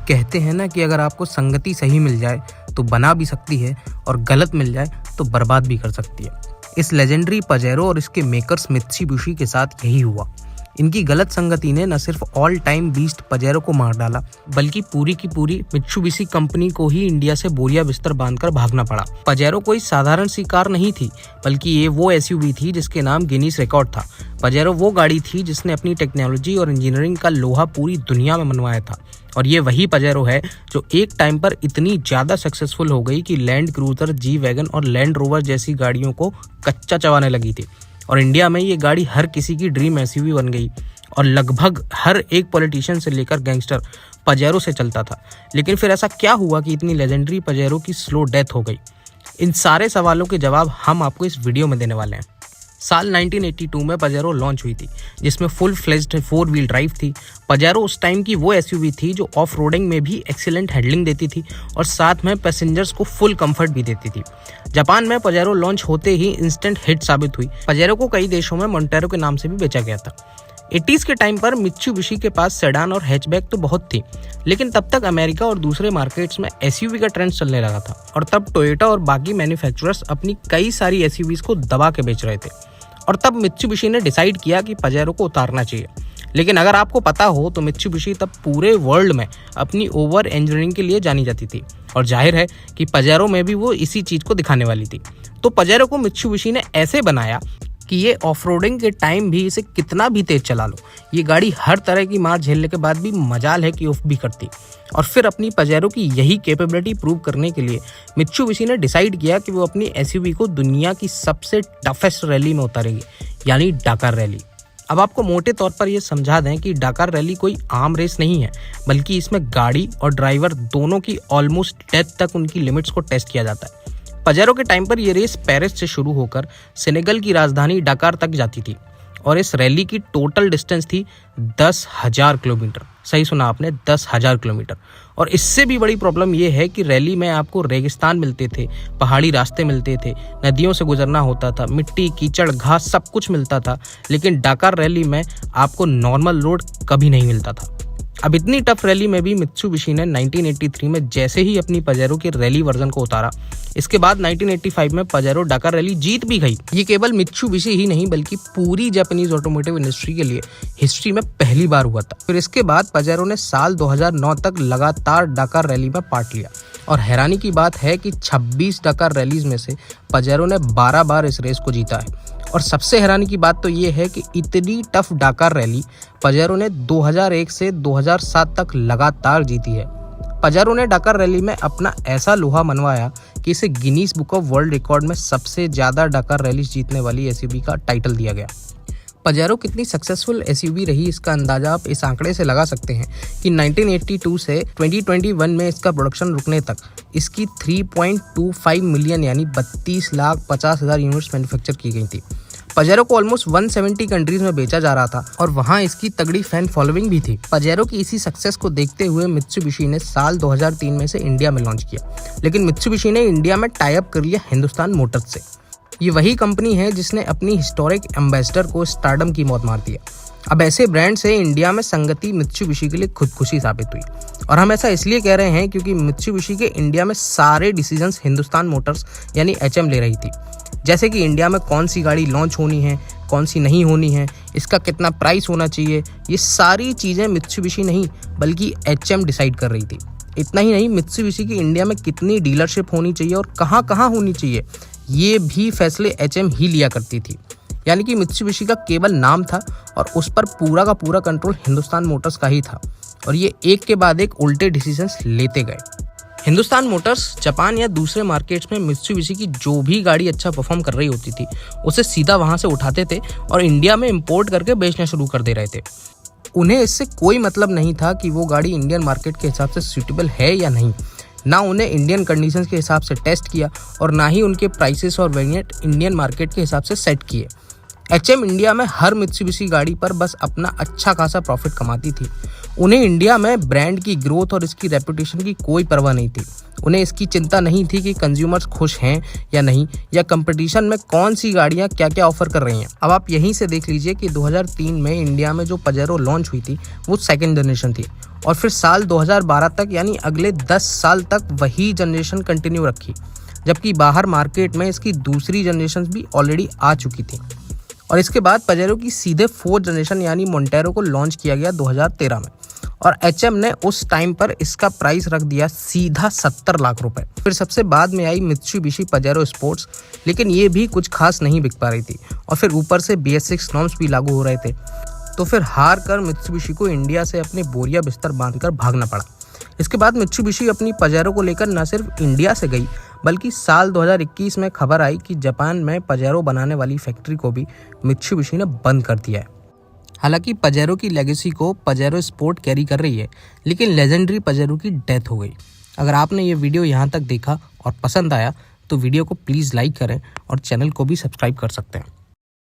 कहते हैं ना कि अगर आपको संगति सही मिल जाए तो बना भी सकती है और गलत मिल जाए तो बर्बाद भी कर सकती है। इस लेजेंडरी पजेरो और इसके मेकर्स मित्सुबिशी के साथ यही हुआ। इनकी गलत संगति ने न सिर्फ ऑल टाइम बीस्ट पजेरो को मार डाला, बल्कि पूरी की पूरी मित्सुबिशी कंपनी को ही इंडिया से बोरिया बिस्तर बांधकर भागना पड़ा। पजेरो कोई साधारण सी कार नहीं थी, बल्कि ये वो एसयूवी थी जिसके नाम गिनीज रिकॉर्ड था। पजेरो वो गाड़ी थी जिसने अपनी टेक्नोलॉजी और इंजीनियरिंग का लोहा पूरी दुनिया में मनवाया था। और ये वही पजेरो है जो एक टाइम पर इतनी ज्यादा सक्सेसफुल हो गई कि लैंड क्रूजर, जी वैगन और लैंड रोवर जैसी गाड़ियों को कच्चा चबाने लगी थी। और इंडिया में ये गाड़ी हर किसी की ड्रीम एसयूवी बन गई और लगभग हर एक पॉलिटिशियन से लेकर गैंगस्टर पजेरो से चलता था। लेकिन फिर ऐसा क्या हुआ कि इतनी लेजेंडरी पजेरो की स्लो डेथ हो गई? इन सारे सवालों के जवाब हम आपको इस वीडियो में देने वाले हैं। साल 1982 में पजेरो लॉन्च हुई थी, जिसमें फुल फ्लेज्ड 4 व्हील ड्राइव थी। पजेरो उस टाइम की वो एसयूवी थी जो ऑफ रोडिंग में भी एक्सीलेंट हैंडलिंग देती थी और साथ में पैसेंजर्स को फुल कंफर्ट भी देती थी। जापान में पजेरो लॉन्च होते ही इंस्टेंट हिट साबित हुई। पजेरो को कई देशों में मोंटेरो के नाम से भी बेचा गया था। 80s के टाइम पर मित्सुबिशी के पास सेडान और हैचबैक तो बहुत थी, लेकिन तब तक अमेरिका और दूसरे मार्केट्स में एसयूवी का ट्रेंड चलने लगा था और तब टोयोटा और बाकी मैन्युफैक्चरर्स अपनी कई सारी एसयूवीज को दबा के बेच रहे थे। और तब मित्सुबिशी ने डिसाइड किया कि पजेरो को उतारना चाहिए। लेकिन अगर आपको पता हो तो मित्सुबिशी तब पूरे वर्ल्ड में अपनी ओवर इंजीनियरिंग के लिए जानी जाती थी और जाहिर है कि पजेरो में भी वो इसी चीज को दिखाने वाली थी। तो पजेरो को मित्सुबिशी ने ऐसे बनाया कि ये ऑफ रोडिंग के टाइम भी इसे कितना भी तेज चला लो, ये गाड़ी हर तरह की मार झेलने के बाद भी मजाल है कि ऑफ भी करती। और फिर अपनी पजेरो की यही कैपेबिलिटी प्रूव करने के लिए मित्सुबिशी ने डिसाइड किया कि वो अपनी एसयूवी को दुनिया की सबसे टफेस्ट रैली में उतारेगी, यानी डाकार रैली। अब आपको मोटे तौर पर यह समझा दें कि डाकार रैली कोई आम रेस नहीं है, बल्कि इसमें गाड़ी और ड्राइवर दोनों की ऑलमोस्ट डेथ तक उनकी लिमिट्स को टेस्ट किया जाता है। पजेरो के टाइम पर यह रेस पेरिस से शुरू होकर सेनेगल की राजधानी डाकार तक जाती थी और इस रैली की टोटल डिस्टेंस थी 10,000 किलोमीटर। सही सुना आपने, 10,000 किलोमीटर। और इससे भी बड़ी प्रॉब्लम यह है कि रैली में आपको रेगिस्तान मिलते थे, पहाड़ी रास्ते मिलते थे, नदियों से गुजरना होता था, मिट्टी, कीचड़, घास सब कुछ मिलता था। लेकिन डाकार रैली में आपको नॉर्मल रोड कभी नहीं मिलता था। अब इतनी टफ रैली में भी मित्सुबिशी ने 1983 में जैसे ही अपनी पजेरो के रैली वर्जन को उतारा, इसके बाद 1985 में पजेरो डाकार रैली जीत भी गई। ये केवल मित्सुबिशी ही नहीं बल्कि पूरी जापानीज ऑटोमोटिव इंडस्ट्री के लिए हिस्ट्री में पहली बार हुआ था। फिर इसके बाद पजेरो ने साल 2009 तक लगातार डाकार रैली में पार्ट लिया और हैरानी की बात है कि 26 डाकार रैलीज में से पजेरो ने 12 बार इस रेस को जीता है। और सबसे हैरानी की बात तो ये है कि इतनी टफ डाकार रैली पजेरो ने 2001 से 2007 तक लगातार जीती है। पजेरो ने डाकार रैली में अपना ऐसा लोहा मनवाया कि इसे Guinness book of world record में सबसे ज्यादा डाकार रैली जीतने वाली एसयूवी का टाइटल दिया गया। पजेरो कितनी सक्सेसफुल एसयूवी रही, इसका अंदाजा आप इस आंकड़े से लगा सकते हैं कि 1982 से 2021 में इसका प्रोडक्शन रुकने तक इसकी 3.25 मिलियन यानी 32,50,000 यूनिट्स मैन्युफैक्चर की गई थी। पजेरो को ऑलमोस्ट 170 कंट्रीज में बेचा जा रहा था और वहां इसकी तगड़ी फैन फॉलोइंग भी थी। पजेरो की इसी सक्सेस को देखते हुए मित्सुबिशी ने साल 2003 में से इंडिया में लॉन्च किया, लेकिन मित्सुबिशी ने इंडिया में टाई अप कर लिया हिंदुस्तान मोटर्स से। ये वही कंपनी है जिसने अपनी हिस्टोरिक एम्बेसडर को स्टारडम की मौत मार दिया। अब ऐसे ब्रांड से इंडिया में संगति मित्सुबिशी के लिए खुदकुशी साबित हुई और हम ऐसा इसलिए कह रहे हैं क्योंकि मित्सुबिशी के इंडिया में सारे डिसीजंस हिंदुस्तान मोटर्स यानी एचएम ले रही थी। जैसे कि इंडिया में कौन सी गाड़ी लॉन्च होनी है, कौन सी नहीं होनी है, इसका कितना प्राइस होना चाहिए, ये सारी चीज़ें मित्सुबिशी नहीं बल्कि एचएम डिसाइड कर रही थी। इतना ही नहीं, मित्सुबिशी की इंडिया में कितनी डीलरशिप होनी चाहिए और कहाँ कहाँ होनी चाहिए, ये भी फैसले एचएम ही लिया करती थी। यानी कि मित्सुबिशी का केवल नाम था और उस पर पूरा का पूरा कंट्रोल हिंदुस्तान मोटर्स का ही था और ये एक के बाद एक उल्टे डिसीजंस लेते गए। हिंदुस्तान मोटर्स जापान या दूसरे मार्केट्स में मित्सुबिशी की जो भी गाड़ी अच्छा परफॉर्म कर रही होती थी उसे सीधा वहां से उठाते थे और इंडिया में इंपोर्ट करके बेचना शुरू कर दे रहे थे। उन्हें इससे कोई मतलब नहीं था कि वो गाड़ी इंडियन मार्केट के हिसाब से सूटेबल है या नहीं। ना उन्हें इंडियन कंडीशंस के हिसाब से टेस्ट किया और ना ही उनके प्राइसेस और वेरिएंट इंडियन मार्केट के हिसाब से सेट किए। एचएम इंडिया में हर मित्सुबिशी गाड़ी पर बस अपना अच्छा खासा प्रॉफिट कमाती थी। उन्हें इंडिया में ब्रांड की ग्रोथ और इसकी रेपुटेशन की कोई परवाह नहीं थी। उन्हें इसकी चिंता नहीं थी कि कंज्यूमर्स खुश हैं या नहीं, या कंपटीशन में कौन सी गाड़ियां क्या क्या ऑफर कर रही हैं। अब आप यहीं से देख लीजिए कि 2003 में इंडिया में जो पजेरो लॉन्च हुई थी वो सेकंड जनरेशन थी और फिर साल 2012 तक यानी अगले 10 साल तक वही जनरेशन कंटिन्यू रखी, जबकि बाहर मार्केट में इसकी दूसरी जनरेशन भी ऑलरेडी आ चुकी थी। और इसके बाद पजेरो की सीधे 4th जनरेशन यानी मोंटेरो को लॉन्च किया गया 2013 में, और HM ने उस टाइम पर इसका प्राइस रख दिया सीधा 70 लाख रुपए। फिर सबसे बाद में आई मित्सुबिशी पजेरो स्पोर्ट्स, लेकिन ये भी कुछ खास नहीं बिक पा रही थी, और फिर ऊपर से BS6 नॉर्म्स भी लागू हो रहे थे। तो फिर हार कर मित्सुबिशी को इंडिया से अपने बोरिया बिस्तर बांधकर भागना पड़ा। इसके बाद मित्सुबिशी अपनी पजेरो को लेकर न सिर्फ इंडिया से गई, बल्कि साल 2021 में खबर आई कि जापान में पजेरो बनाने वाली फैक्ट्री को भी मित्सुबिशी ने बंद कर दिया है। हालांकि पजेरो की लेगेसी को पजेरो स्पोर्ट कैरी कर रही है, लेकिन लेजेंडरी पजेरो की डेथ हो गई। अगर आपने ये वीडियो यहाँ तक देखा और पसंद आया तो वीडियो को प्लीज़ लाइक करें और चैनल को भी सब्सक्राइब कर सकते हैं।